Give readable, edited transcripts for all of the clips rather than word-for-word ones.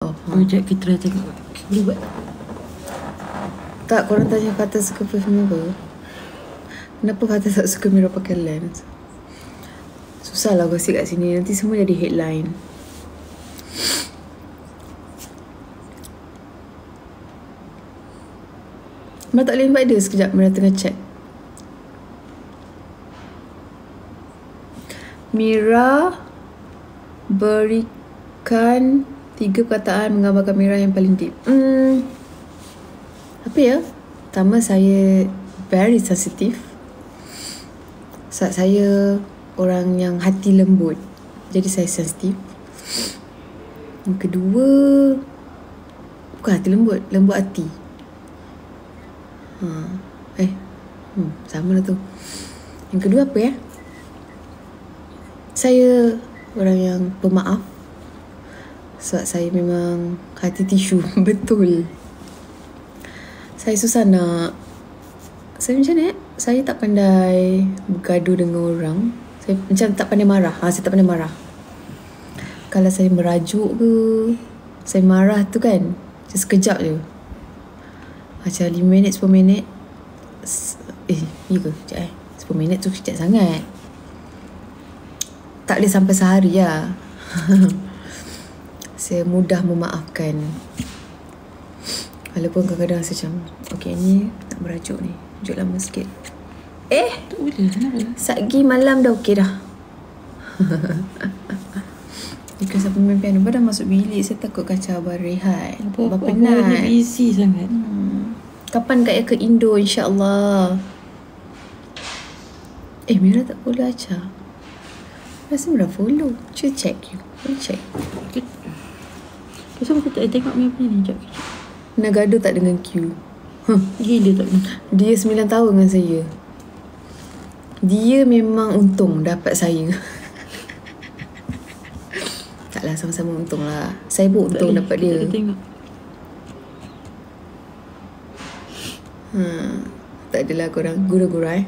off. Sekejap kita try tengok. Boleh buat Tak, korang tanya Fatah suka perfume apa? Kenapa Fatah tak suka Mira pakai lens? Susah lah gosip kat sini. Nanti semua jadi headline. Mira tak boleh invite dia sekejap. Mira tengah chat. Mira berikan 3 perkataan menggambarkan Mira yang paling deep. Apa ya? Pertama, saya very sensitive. Saya orang yang hati lembut. Jadi saya sensitif. Yang kedua, bukan hati lembut, lembut hati. Sama lah tu. Yang kedua apa ya? Saya orang yang pemaaf. Sebab saya memang hati tisu. Betul. Saya susah nak. Saya macam ni, saya tak pandai bergaduh dengan orang. Saya macam tak pandai marah. Saya tak pandai marah. Kalau saya merajuk ke, saya marah tu kan, macam sekejap je. Macam 5 minit, 10 minit. Ya ke? Sekejap 10 minit tu sekejap sangat. Tak boleh sampai sehari lah. Saya mudah memaafkan. Walaupun kadang-kadang saya macam, okay ni nak merajuk ni, rajuk lama sikit. Tak boleh, kenapa? Satgi malam dah okey dah. Because saya pemain piano dah masuk bilik. Saya takut kacau abang rehat. Abang penat. Apa busy sangat. Kapan Kak ke Indo, insyaAllah. Mira tak follow Acha. Rasa Mira follow. Cuba check you. Check. Kenapa aku tak tengok punya ni? Sekejap. Nak gaduh tak dengan Q? Gila tak ni. Dia 9 tahun dengan saya. Dia memang untung dapat saya. Taklah, sama-sama untung lah. Saya pun untung dapat dia. Kita tengok. Tak adalah korang gurau-gurau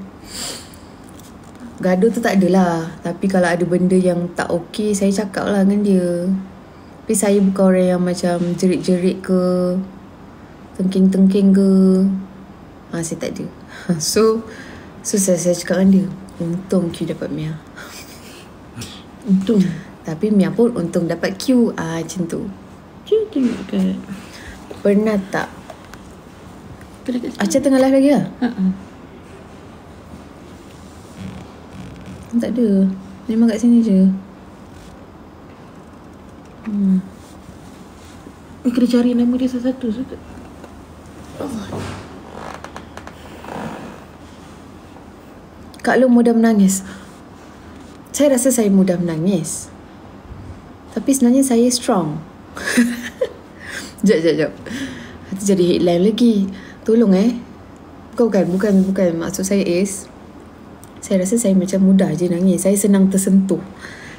gaduh tu tak adalah. Tapi kalau ada benda yang tak okey, saya cakap lah dengan dia. Tapi saya bukan orang yang macam jerit-jerit ke, tengking-tengking ke. Saya tak ada. So saya cakap dengan dia, untung Q dapat Mia. Untung. Tapi Mia pun untung dapat Q. Macam tu. Cuba tengok kat. Pernah tak Acah tengah live lagi lah? Tak ada. Memang kat sini je. Kena cari nama dia satu-satu. Kak Lu mudah menangis. Saya rasa saya mudah menangis. Tapi sebenarnya saya strong. Jap. Nanti jadi headline lagi. Tolong Bukan maksud saya is, saya rasa saya macam mudah je nangis. Saya senang tersentuh.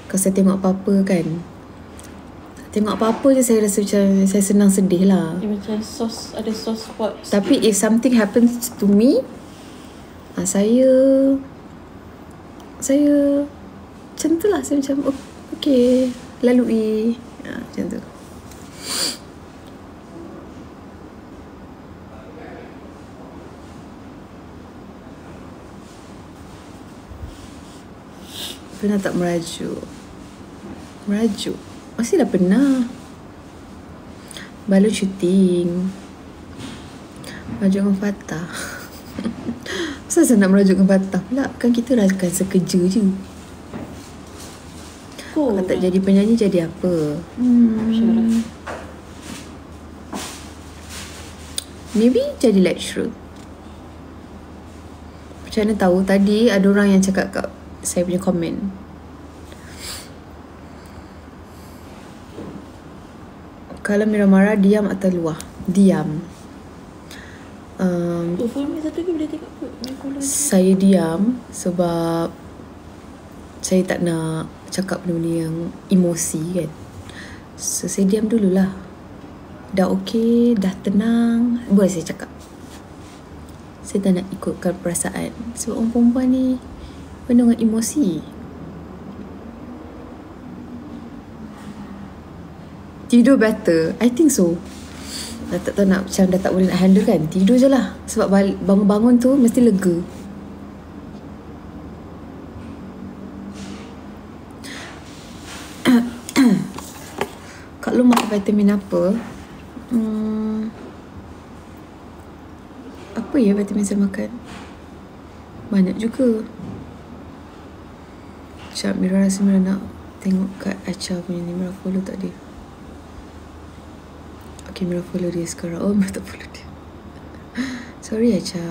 Kalau saya tengok apa-apa kan, tengok apa-apa je saya rasa macam saya senang sedih lah. Dia macam ada soft spot. Tapi if something happens to me, saya macam tu lah. Saya macam okay, lalui macam tu. Pernah tak merajuk? Mestilah pernah. Balon syuting, merajuk dengan Fatah. Kenapa saya nak merajuk dengan Fatah pula? Kan kita rakan sekerja je. Kalau tak jadi penyanyi, jadi apa? Maybe jadi lecturer. Macam mana tahu? Tadi ada orang yang cakap kat saya punya komen, kalau Mira marah, diam atau luah? Diam. Saya diam sebab saya tak nak cakap benda yang emosi kan. So saya diam dululah. Dah okey, dah tenang, boleh saya cakap. Saya tak nak ikutkan perasaan. Sebab orang perempuan ni penuh dengan emosi. Tidur better. I think so. Dah tak tahu nak, macam dah tak boleh nak handle kan. Tidur je lah. Sebab bangun-bangun tu mesti lega. Kak Long makan vitamin apa? Apa ya vitamin saya makan? Banyak juga. Sekejap, Mira rasa Mira nak tengok kat Acha punya ni. Mira follow tak dia? Okay, Mira follow dia sekarang. Oh, Mira tak follow dia. Sorry Acha.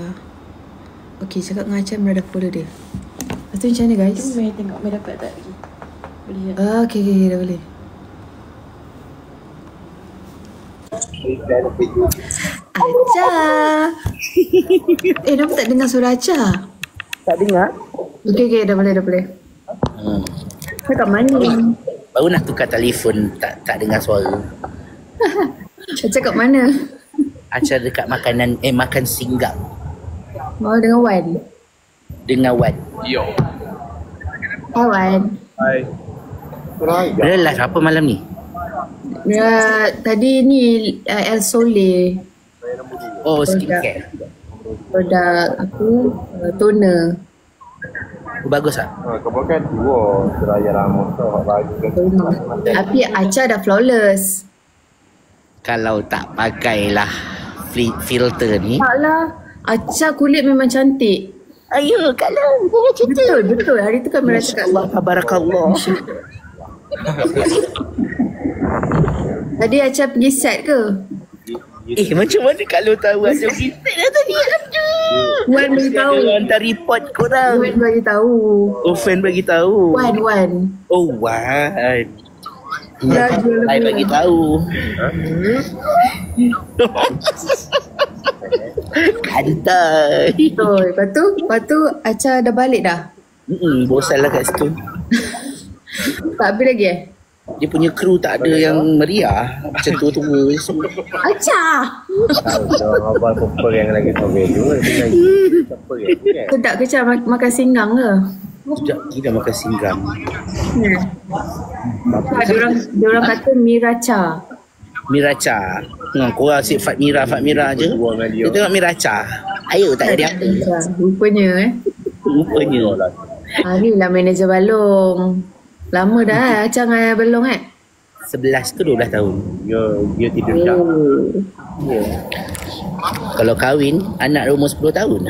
Okay, cakap dengan Acha, Mira dah follow dia. Lepas tu macam mana guys? Cuba Mira tengok Mira dapat tak lagi. Boleh tak? Okay, dah boleh. Acha. Kenapa tak dengar suara Acha? Tak dengar? Okay, dah boleh. Kau kat mana? Baru nak tukar telefon, tak dengar suara. Acha kat mana? Acha dekat makan singgah Oh, dengan Wan. dengan Wan. Hai Wan. Hai. Real life apa malam ni? Ya, tadi ni El Sole. Oh, skincare. Produk aku, toner. Bagus tak? Kau kan dua seraya lama tu bagi Tapi Acha dah flawless. Kalau tak pakailah filter ni. Taklah, Acha kulit memang cantik. Ayo, kalau jangan cerita. Betul. Hari tu kan Mira cakap. Allah, tabarakallah. Tadi Acha pergi set ke? Macam mana kalau tahu ada filter dah tadi? Wan bagi tahu. Dia hantar report korang. Wan bagi tahu. Oh, fan bagi tahu. Wan. Oh, Wan. Dah jual Saya lebih. bagi tahu. Kantai. Betul. Lepas tu Acha dah balik dah. Bosan lah kat situ. Tak habis lagi Dia punya kru tak ada yang meriah. Macam tua-tua. Acha. tahu abang pepper yang lagi sampai tu dengan pepper kan. Sedap ke Acha makan singgang ke? Sekejap lagi dah makan singgam. Diorang kata Miracha. Miracha. Korang asyik Fatmira je. Dua dengan dia. Dia tengok Miracha. Ayo, tak ada apa. Rupanya Rupanya. Ni lah manager balong. Lama dah Acha dengan balong 11 ke 12 tahun. Dia tidur dah. Kalau kahwin, anak dah umur 10 tahun.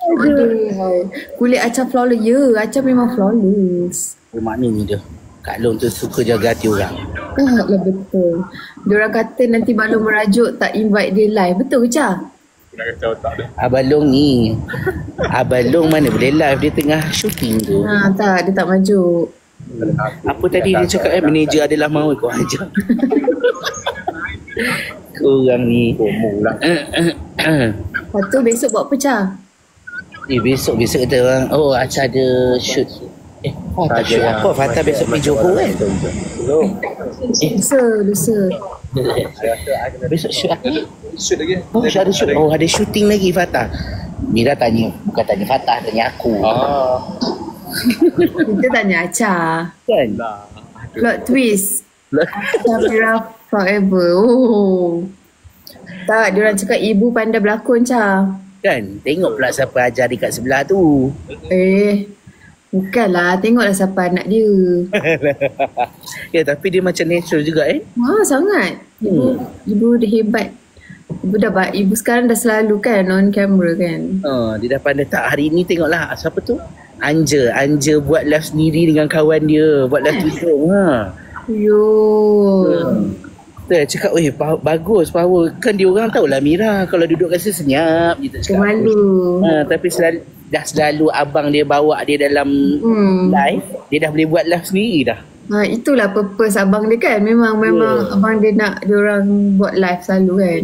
Aduh. Kulit Acha flawless. Ya, Acha memang flawless. Maknanya dia. Kak Long tu suka jaga hati orang. Lah betul. Diorang kata nanti balong merajuk tak invite dia live. Betul ke Acha? Nak kata tak ada. Abang ni. Abang Long mana boleh live. Dia tengah syuting tu. Tak, dia tak maju. Apa tadi dia cakap manager adalah mahu kau ajar. Korang ni. Omong lah. Lepas tu besok buat apa Acha? Besok kata orang, oh Acha ada shoot. Fatah shoot apa? Fatah besok pergi Johor kan? Belum. Lusa. Besok shoot apa? Shoot lagi. Oh, ada shoot. Oh, ada shooting lagi Fatah. Mira tanya, bukan tanya Fatah, tanya aku. Kita tanya Acha. Kan? Plot twist. Samira forever. Oh. Tak, diorang cakap ibu pandai berlakon Acha. Kan? Tengok pula siapa ajar dekat sebelah tu. Bukanlah. Tengoklah siapa anak dia. Ya, tapi dia macam natural juga Sangat. Ibu dia hebat. Ibu sekarang dah selalu kan on camera kan. Dia dah pandai tak. Hari ni tengoklah siapa tu? Anja buat live sendiri dengan kawan dia. Buat live tudung. Yo. Dia cakap, bagus, power. Kan dia orang tahulah Mira kalau duduk kasi senyap. Dia tak cakap. Malu. Tapi dah selalu abang dia bawa dia dalam live. Dia dah boleh buat live sendiri dah. Itulah purpose abang dia kan. Memang abang dia nak dia orang buat live selalu kan.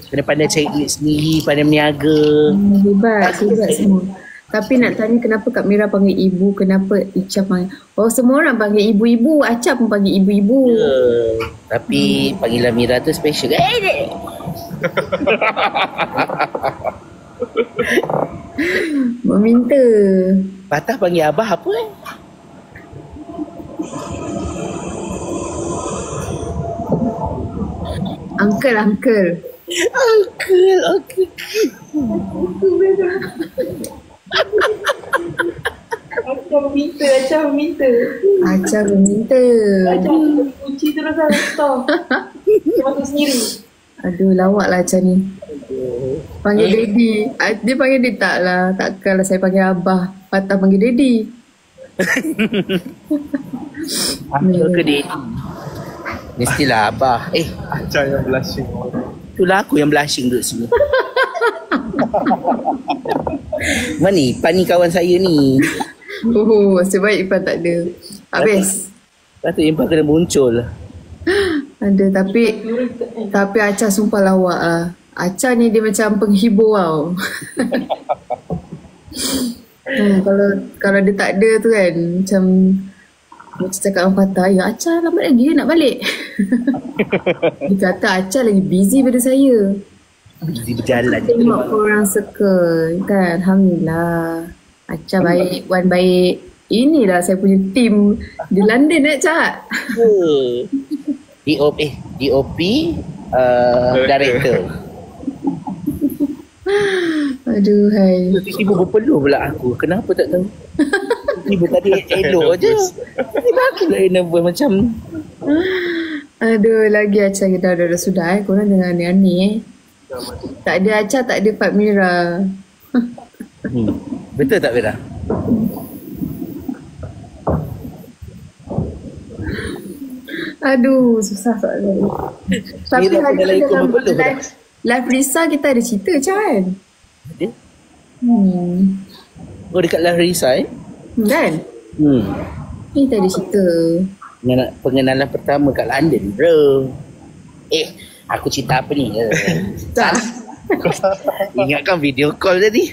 Kena pandai cari duit sendiri, pandai berniaga. Hebat semua. Tapi nak tanya kenapa Kak Mira panggil ibu, kenapa Icha panggil. Oh, semua orang panggil ibu-ibu, Acha pun panggil ibu-ibu. Tapi panggilan Mira tu special. Meminta. Fatah panggil abah apa Uncle. Uncle. Acah meminta. Acah meminta. Acah kunci terus lah laptop. Dia masuk sendiri. Aduh, lawak lah Acah ni. Panggil daddy. Dia panggil dia tak lah. Takkanlah saya panggil abah. Fatah panggil daddy. Uncle ke daddy? Mestilah abah. Acah yang blushing. Itulah aku yang blushing duduk sini. Mana Ipan ni kawan saya ni? Oh, sebab Ipan tak ada. Habis. Patut Ipan kena muncul. Ada, tapi Acah sumpah lawak lah. Acah ni dia macam penghibur tau. Kalau dia tak ada tu kan, macam cakap dengan Fatah, ya Acah lambat lagi nak balik. Dia kata Acah lagi busy pada saya. Busy berjalan. Tengok korang circle kan. Alhamdulillah. Acah baik, Wan baik. Inilah saya punya team di London Acah. DOP director. Aduh hai. Ibu berpeluh pula aku. Kenapa tak tahu? Ibu tadi elok je. Tiba aku lah nervous macam. Aduh, lagi Acah kita dah sudah korang jangan aneh-aneh Tak ada Acah, tak ada Pak Mira. Betul tak Mira? Aduh, susah soalan. Tapi Mira hari dalam ni ikut berpeluh dalam live Risa kita ada cerita Acah kan? Ada? Hmm. Oh dekat Live Risa Kan? Kita ada cerita. Pengenalan pertama kat London bro. Aku cerita apa ni? Tak. Ingatkan video call tadi.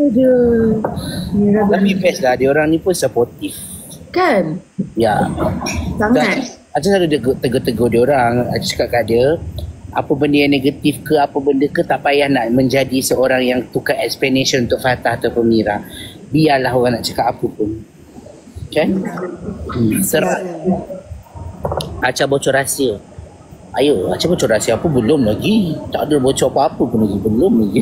Aduh. Tapi best lah, dia orang ni pun supportive. Kan? Ya. Sangat. Aku selalu tegur-tegur dia orang. Aku cakap kat dia, apa benda yang negatif ke, apa benda ke, tak payah nak menjadi seorang yang tukar explanation untuk Fatah atau Mira. Biarlah orang nak cakap apa pun. Kan? Serah. Acah bocor rahsia. Ayo, Acah bocor rahsia apa? Belum lagi. Tak ada bocor apa-apa pun lagi. Belum lagi.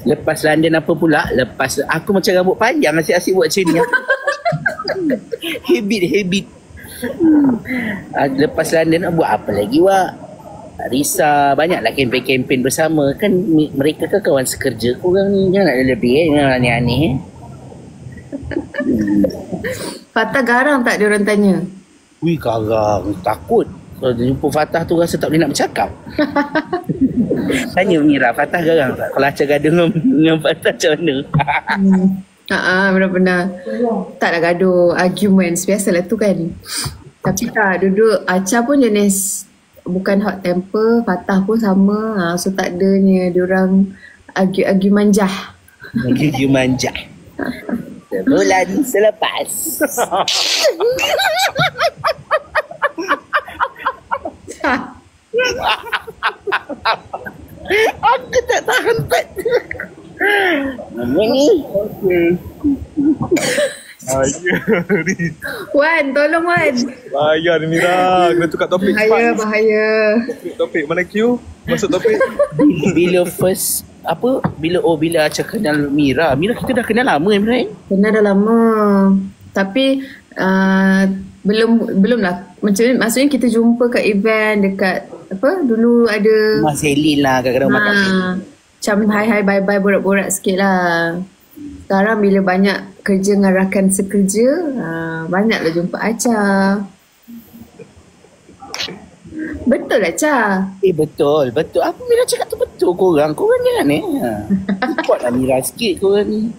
Lepas London apa pula? Lepas aku macam rambut panjang asyik-asyik buat macam ni. Habit. Lepas London nak buat apa lagi Wak? Risa, banyaklah kempen-kempen bersama. Kan mereka kan kawan sekerja korang ni. Jangan nak lebih jangan aneh-aneh Fatah garam tak dia orang tanya? Wih garang, takut. Kalau jumpa Fatah tu rasa tak boleh nak bercakap. Tanya Mira, Fatah garang tak? Kalau Acah gaduh dengan Fatah macam mana? Benar-benar. Taklah gaduh, arguments. Biasalah tu kan. Tapi tak, duduk Acah pun jenis bukan hot temper, Fatah pun sama. So tak adanya diorang argue manjah. Argue manjah. Sebulan selepas. Aku tak tahan Pat. Mana ni? Wan, tolong Wan. Bahaya ni Mira. Kena tukar topik cepat. Bahaya. Topik mana Q? Masuk topik. Bila first bila Acah kenal Mira kita dah kenal lama Mira. Kenal dah lama. Tapi belum lah. Maksudnya kita jumpa kat event dekat apa? Dulu ada Mas Helin lah kadang-kadang makan. Macam hai bye borak-borak sikit lah. Sekarang bila banyak kerja dengan rakan sekerja, banyaklah jumpa Acah. Betul Acah? Betul. Apa Mira cakap tu betul korang jangan Kuatlah Mira sikit korang ni.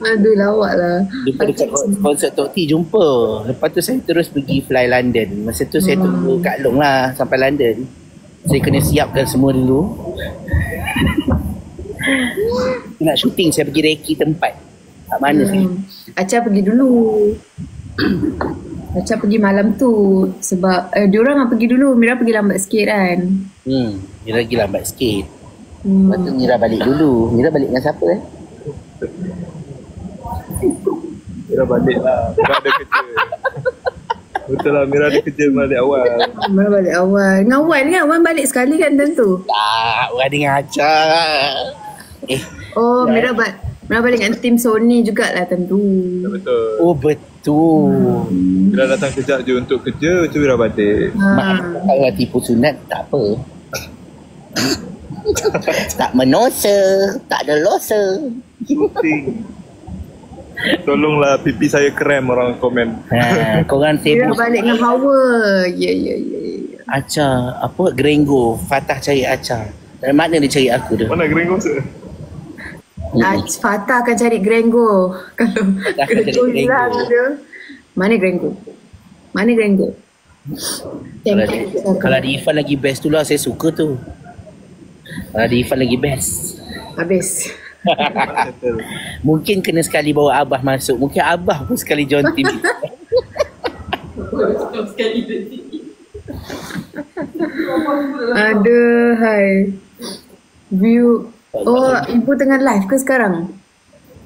Aduh lawak lah. Dekat konsert Tok T jumpa. Lepas tu saya terus pergi fly London. Masa tu saya tunggu kat Long lah sampai London. Saya kena siapkan semua dulu. Nak syuting saya pergi reki tempat. Tak mana sini. Acah pergi dulu. Macam pergi malam tu sebab diorang pergi dulu, Mira pergi lambat sikit kan. Mira lagi lambat sikit. Lepas tu Mira balik dulu. Mira balik dengan siapa Mira balik lah. Mira ada kerja. Betul lah, Mira ada kerja balik awal. Mira balik awal. Dengan Wan kan? Wan balik sekali kan tentu. Tak, orang dengan Acar. Oh, Mira balik dengan tim Sony jugalah tentu. Betul. Oh, betul. Mira datang kejap je untuk kerja, macam Mira balik. Kalau tipu sunat, tak apa. Tak menosa, tak ada losa. Shooting. Tolonglah pipi saya krem, orang komen. Korang Mira sibuk. balik dengan Hawa. Ya. Acar, apa? Grengo. Fatah cari Acar. Dari mana dia cari aku tu? Mana Grengo tu? Fatah akan cari Grengo. Kalau akan cari Grengo Grengo. hilang dia. Mana Grengo? Kalau ada Ifan lagi best tu lah, saya suka tu. Kalau ada Ifan lagi best. Habis. Mungkin kena sekali bawa Abah masuk. Mungkin Abah pun sekali join team. Aduhai. View. Oh, ibu tengah live ke sekarang?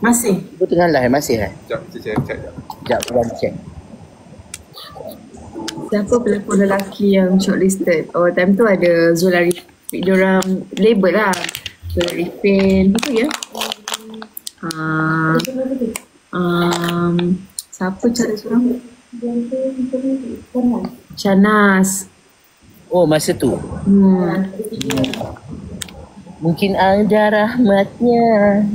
Masih? Ibu tengah live masih kan? Sekejap, check. Sekejap, korang check. Siapa pelakon lelaki yang shortlisted? Oh, time tu ada Zul Arifin. Diorang label lah. Zul Arifin. Betul ya? Siapa cara seorang? Shanas. Oh, masa tu. Mungkin ada rahmatnya.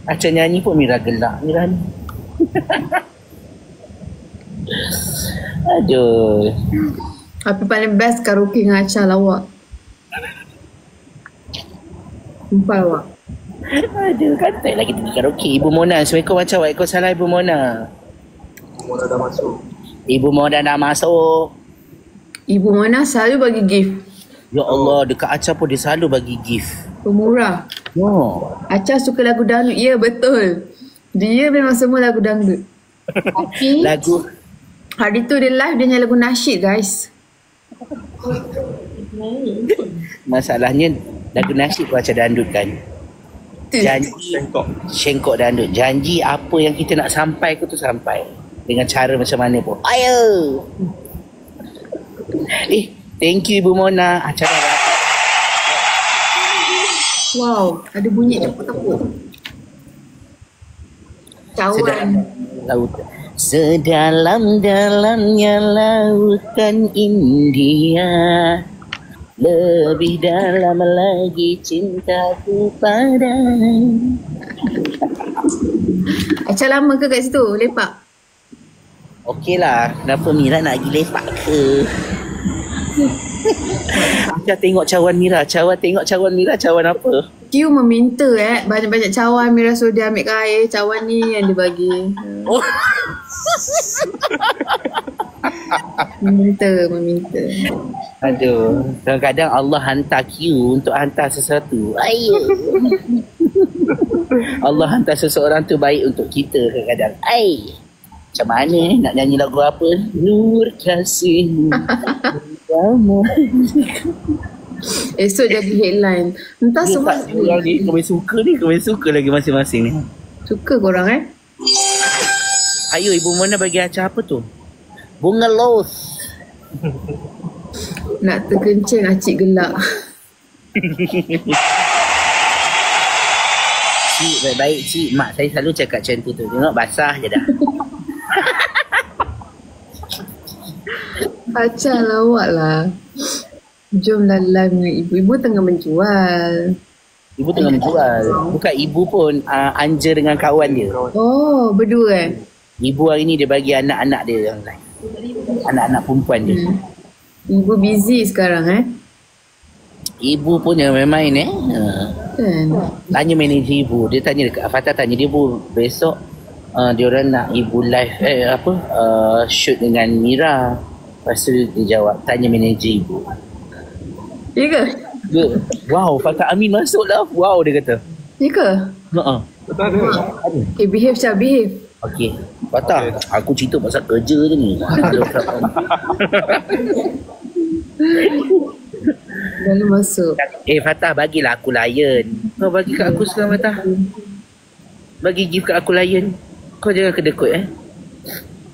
Acah nyanyi pun Mira gelak. Mira ni. Aduh. Tapi paling best karaoke dengan Acha lawak. Sumpah lawak. Aduh, kata lagi pergi karaoke. Ibu Mona, Assalamualaikum macam Waalaikumsalam Ibu Mona. Mona dah masuk. Ibu Mona dah masuk. Ibu Mona selalu bagi gift. Ya Allah, dekat Acha pun dia selalu bagi gift. Pemurah. Oh. Acha suka lagu dangdut. Ya, betul. Dia memang semua lagu dangdut. Tapi Lagu hari tu dia live, dia nyanyi lagu nasyid guys. masalahnya lagu nasyid pun Acha dandut kan. Janji Syengkok dandut. Janji apa yang kita nak sampai tu sampai. Dengan cara macam mana pun. Ayo. Thank you Ibu Mona. Acara dapat. Wow, ada bunyi tepuk-tepuk. Cawan. Laut. Sedalam-dalamnya lautan India, lebih dalam lagi cintaku padamu. Acha lama ke kat situ lepak? Okey lah. Kenapa Mira nak pergi lepak ke? Acha tengok cawan Mira. Tengok cawan Mira. Cawan apa? Q meminta banyak-banyak cawan. Mira suruh dia ambil air. Cawan ni yang dia bagi. Oh. Meminta. Aduh. Kadang-kadang Allah hantar Q untuk hantar sesuatu. Ayo. Allah hantar seseorang tu baik untuk kita kadang-kadang. Macam mana nak nyanyi lagu apa? Nur kasihmu. Esok jadi headline. Entah semua Kami suka lagi masing-masing ni. suka korang Ayo Ibu Mona bagi Acha apa tu? Bunga los. Nak terkencing acik gelak. Cik baik-baik cik. Mak saya selalu cakap macam tu. Tengok basah je dah. Acha lawak lah. Jomlah live dengan ibu. Ibu tengah menjual. Ibu tengah menjual. Bukan ibu pun Anja dengan kawan dia. Oh, berdua Ibu hari ni dia bagi anak-anak dia yang lain. Anak-anak perempuan dia. Ibu busy sekarang Ibu punya main-main Kan. Tanya manager ibu. Dia tanya dekat Fatah, tanya dia ibu besok diorang nak ibu live shoot dengan Mira. Lepas tu dia jawab, tanya manager ibu. Ya ke? Wow, Fatah Amin masuk lah. Wow, dia kata. Ya ke? Tak ada. Okay, behave Cha, behave. Okey. Fatah, aku cerita pasal kerja je ni. Dalam masuk. Fatah, bagilah aku layan. Kau bagi kat aku sekarang, Fatah. Bagi gift kat aku layan. Kau jangan kedekut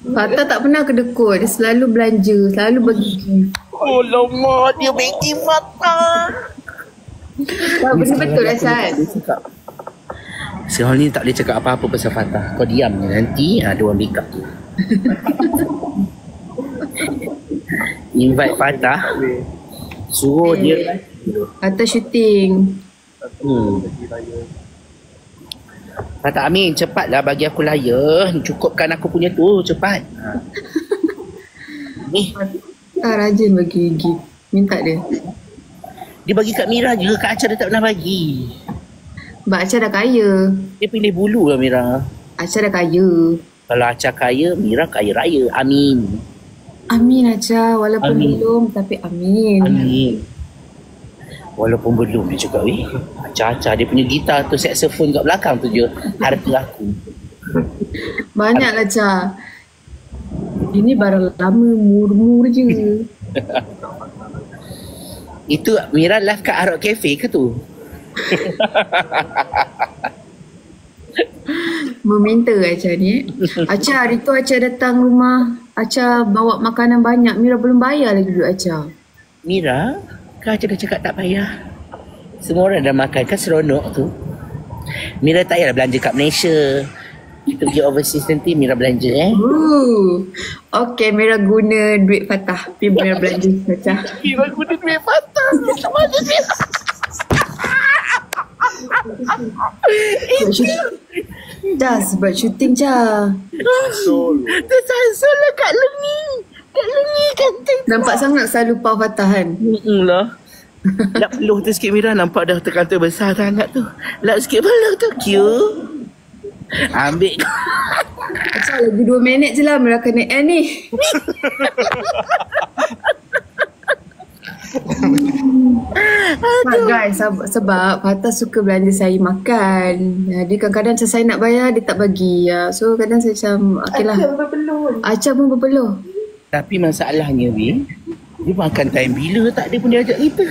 Fatah tak pernah kedekut. Dia selalu belanja, selalu bagi gift. Oh lama dia bagi Fatah. Benda betul lah Syed. Sekarang ni tak boleh cakap apa-apa pasal Fatah. Kau diam je, nanti ada orang backup tu. Invite Fatah. Suruh dia. Fatah syuting. Fatah Amin, cepatlah bagi aku layan. Cukupkan aku punya tu, cepat. Ni, Tak rajin bagi gift. Minta dia. dia bagi kat Mira je. Kak Acha dia tak pernah bagi. Mbak Acha dah kaya. Dia pilih bulu lah Mira. Acha dah kaya. Kalau Acha kaya, Mira kaya raya. Amin. Amin Acha. Walaupun Amin. belum, tapi amin. Amin. Walaupun belum dia cakap, Acha dia punya gitar tu, saxophone kat belakang tu je harta aku. Banyaklah Acha. Ini barang lama, murmur je. Itu Mira live kat Arok Cafe ke tu? Meminta Acha ni. Acha, hari tu Acha datang rumah. Acha bawa makanan banyak. Mira belum bayar lagi duit Acha. Mira, Kak Acha dah cakap tak payah. Semua orang dah makan, kan seronok tu. Mira tak payahlah belanja kat Malaysia. Kita pergi overseas nanti Mira belanja Okay, Mira guna duit Fatah. Pergi Mira belanja Acha. Mira guna duit Fatah. Mana dia? Dah sebab syuting Cha. Tersasul lah kat Lengi. Kat Lengi kantin. Nampak sangat selalu pau Fatah kan. Lah. Lap peluh tu sikit Mira, nampak dah terkantor besar sangat tu. Lap sikit peluh tu, cute. Ambil. Acha lagi 2 minit je lah Mira kena end ni. Guys, sebab Fatah suka belanja saya makan. Dia kadang-kadang macam saya nak bayar, dia tak bagi. So kadang saya macam, okey lah. Acha pun berpeluh. Tapi masalahnya, Win, dia makan time bila tak dia pun dia ajak kita.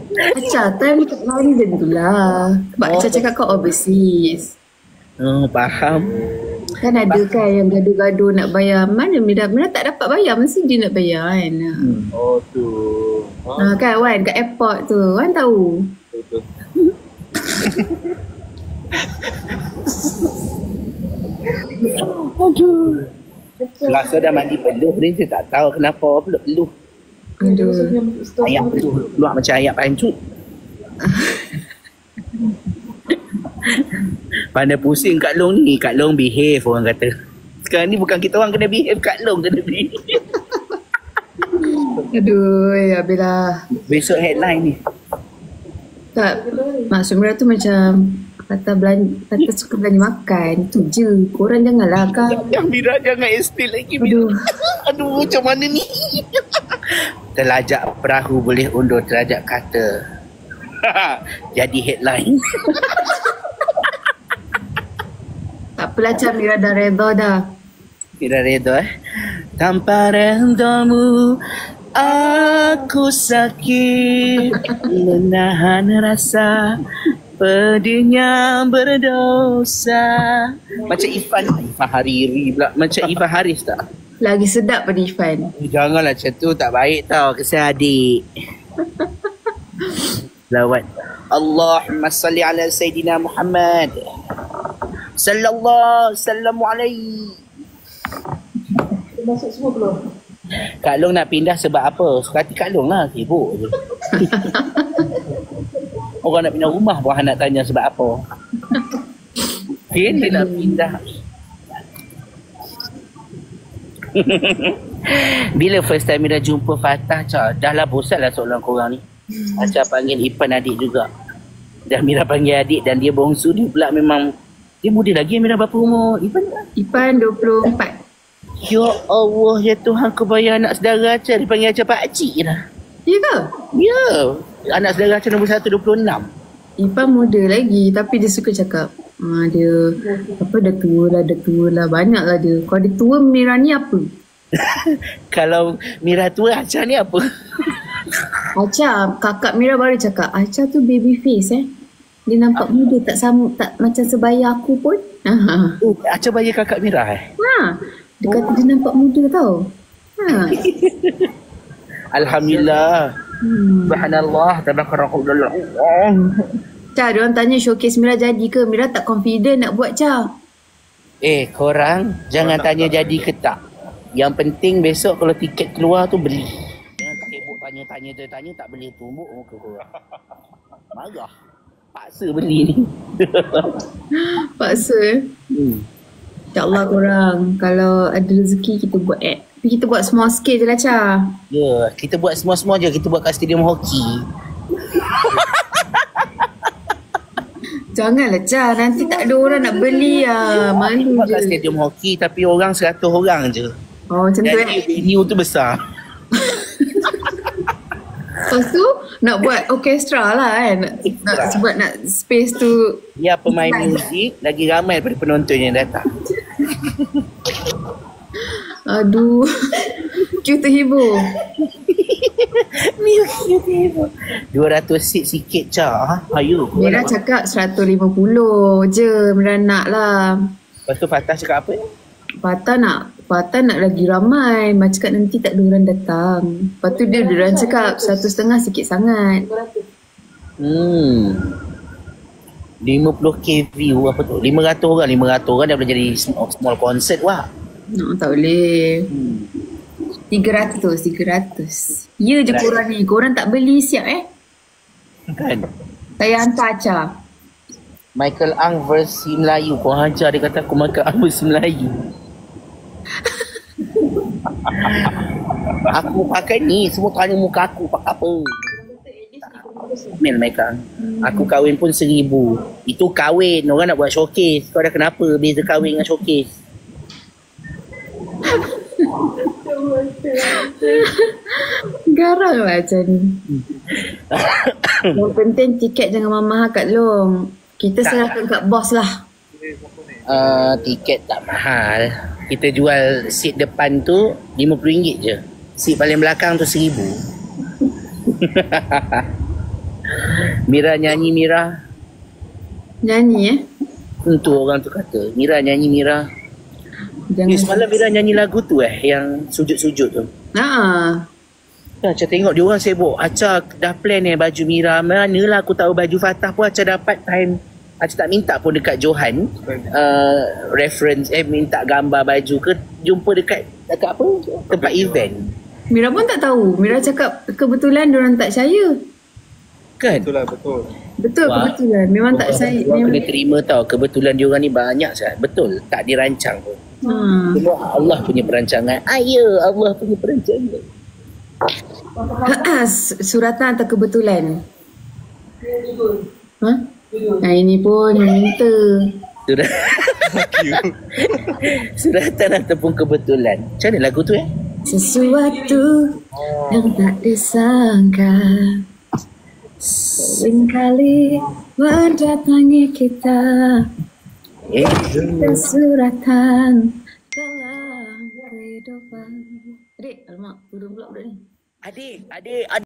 Acha, time dekat London tu lah. Sebab Acha cakap kau overseas. Oh, faham. Kan ada kan yang gaduh-gaduh nak bayar. Mana Mira tak dapat bayar, mesti dia nak bayar kan. Oh tu. Kan Wan kat airport tu. Wan tahu. Betul. Aduh. Rasa dah mandi peluh ni, saya tak tahu kenapa peluh. Aduh. Ayam peluh keluar macam ayam pancut. Pandai pusing Kak Long ni. Kak Long behave orang kata. Sekarang ni bukan kita orang kena behave, Kak Long kena behave. Aduh, ya bila. Besok headline ni. Tak, maksud Mira tu macam kata suka belanja makan. Tu je. Korang janganlah kak. Yang Mira jangan explain lagi. Aduh. Aduh, macam mana ni? Terlajak perahu boleh undur terlajak kata. Jadi headline. Tak apalah Cam, Mira dah redha dah. Mira redha Tanpa redamu aku sakit, menahan rasa pedihnya berdosa. Macam Ifan Hariri pula. Macam Ifan Haris tak? Lagi sedap pada Ifan. Janganlah macam tu, tak baik tau. Kesian adik. Lawat. Allahumma salli ala Sayyidina Muhammad. Sallallahu sallam alaihi. Masuk semua keluar. Kak Long nak pindah sebab apa? Suka hati Kak Long lah. Sibuk je. Orang nak pindah rumah pun nak tanya sebab apa. Dia nak pindah. Bila first time Mira jumpa Fatah, dah lah bosan lah soalan korang ni. Acah panggil Ipan adik juga. Dah Mira panggil adik dan dia bongsu. Dia pula memang, dia muda lagi. Mira berapa umur? Ipan 24. Ya Allah, ya Tuhan, kebayang anak saudara Acah dipanggil Acah pakcik lah. Ya ke? Ya, anak saudara Acah nombor 1, 26. Ipan muda lagi tapi dia suka cakap dia apa dah tua lah banyak lah dia. Kalau dia tua Mira ni apa? Kalau Mira tua, Acha ni apa? Acha, kakak Mira baru cakap Acha tu baby face dia nampak muda tak sama, tak macam sebaya aku pun. Oh, Acha bayar kakak Mira Dia kata dia nampak muda tau. Alhamdulillah. Subhanallah, tabarakallah. Cha, diorang tanya showcase Mira jadi ke? Mira tak confident nak buat, Cha. Korang jangan tanya jadi ke tak. Yang penting besok kalau tiket keluar tu beli. Jangan tak heboh tanya tak beli, tumbuk muka korang. Marah. Paksa beli ni. Paksa InsyaAllah korang kalau ada rezeki kita buat tapi kita buat small scale je lah, Cha. Ya, kita buat semua-semua je. Kita buat kat stadium hoki. Janganlah, Cha. Nanti tak ada orang nak beli malu Buat je. kat stadium hoki tapi orang 100 orang je. Oh, macam tu Jadi venue tu besar. Lepas tu nak buat orkestra lah kan. Sebab nak space tu. Ya, pemain muzik lagi ramai daripada penonton yang datang. Aduh. Queue terhibur. 200 seat sikit, Cha. Ayo. Mira cakap 150 je. Mira nak lah. Lepas tu Fatah cakap apa? Fatah nak lagi ramai. Mak cakap nanti tak ada orang datang. Lepas tu dia cakap 1.5 sikit sangat. 50k view apa tu? 500 orang dah boleh jadi small concert wah. No, tak boleh. 300. Ya je korang ni. Korang tak beli siap Kan? Saya hantar Acha. Michael Ang versi Melayu. Kau hajar dia kata aku Michael Ang versi Melayu. Aku pakai ni. Semua tanya muka aku pakai apa. Mel Michael Ang. Aku kahwin pun 1,000. Itu kahwin. Orang nak buat showcase. Kau dah kenapa beza kahwin dengan showcase? Garang lah macam ni. Yang penting tiket jangan mahal kat Long. Kita serahkan kat bos lah. Tiket tak mahal. Kita jual seat depan tu RM50 je. Seat paling belakang tu RM1,000. Mira nyanyi, Mira. Nyanyi Itu orang tu kata Mira nyanyi, Mira. Jangan. Semalam Mira nyanyi lagu tu yang sujud-sujud tu. Acha tengok dia orang sibuk. Acha dah plan baju Mira. Manalah aku tahu baju Fatah pun Acha dapat time. Acha tak minta pun dekat Johan reference minta gambar baju ke jumpa dekat apa tempat event. Mira pun tak tahu. Mira cakap kebetulan diorang tak percaya. Kan? Betul lah, betul. Betul. Wah. Kebetulan. Memang tak percaya. Orang kena terima tau. Kebetulan diorang ni banyak sangat. Betul. Tak dirancang pun. Semua Allah punya perancangan. Allah punya perancangan. Suratan atau kebetulan? Nah ini pun yang minta. Suratan ataupun kebetulan. Macam mana lagu tu Sesuatu yang tak disangka seringkali mendatangi kita. Suratan dalam kehidupan. Adik, alamak, udah pula budak ni. Adik.